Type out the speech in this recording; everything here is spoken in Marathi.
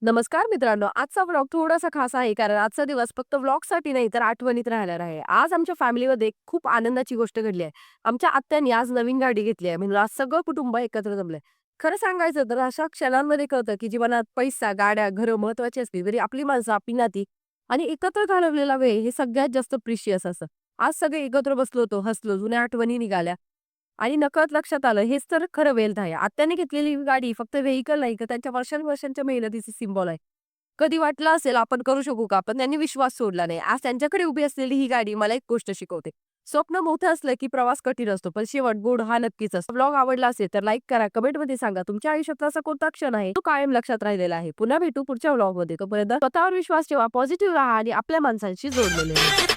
नमस्कार मित्रांनो. आजचा व्लॉग थोडासा खास आहे कारण आजचा दिवस फक्त व्लॉगसाठी नाही तर आठवणीत राहणार आहे. आज आमच्या फॅमिलीमध्ये खूप आनंदाची गोष्ट घडली आहे. आमच्या आत्यानी आज नवीन गाडी घेतली आहे. म्हणजे आज सगळं कुटुंब एकत्र जमलंय. खरं सांगायचं तर अशा क्षणांमध्ये कळतं की जीवनात पैसा, गाड्या, घरं महत्त्वाची असली तरी आपली माणसं, आपली नाती आणि एकत्र घालवलेला वेळ हे सगळ्यात जास्त प्रिशियस असतं. आज सगळे एकत्र बसलो होतो, हसलो, जुन्या आठवणी निघाल्या आणि नकळत लक्षात आलं हेच तर खरं वेल्थ आहे. आत्याने घेतलेली ही गाडी फक्त व्हेइकल नाही, तर त्यांच्या वर्षानुवर्षांच्या मेहनतीचे सिम्बॉल आहे. कधी वाटलं असेल आपण करू शकू का? पण त्यांनी विश्वास सोडला नाही. आज त्यांच्याकडे उभी असलेली ही गाडी मला एक गोष्ट शिकवते. स्वप्न मोठं असलं की प्रवास कठीण असतो, पण शेवट गोड हा नक्कीच असतो. ब्लॉग आवडला असेल तर लाईक करा, कमेंटमध्ये सांगा तुमच्या आयुष्यातला असा कोणता क्षण आहे, तो कायम लक्षात राहिलेला आहे. पुन्हा भेटू पुढच्या व्लॉगमध्ये. तोपर्यंत स्वतःवर विश्वास ठेवा, पॉझिटिव्ह राहा आणि आपल्या माणसांशी जोडलेले राहा.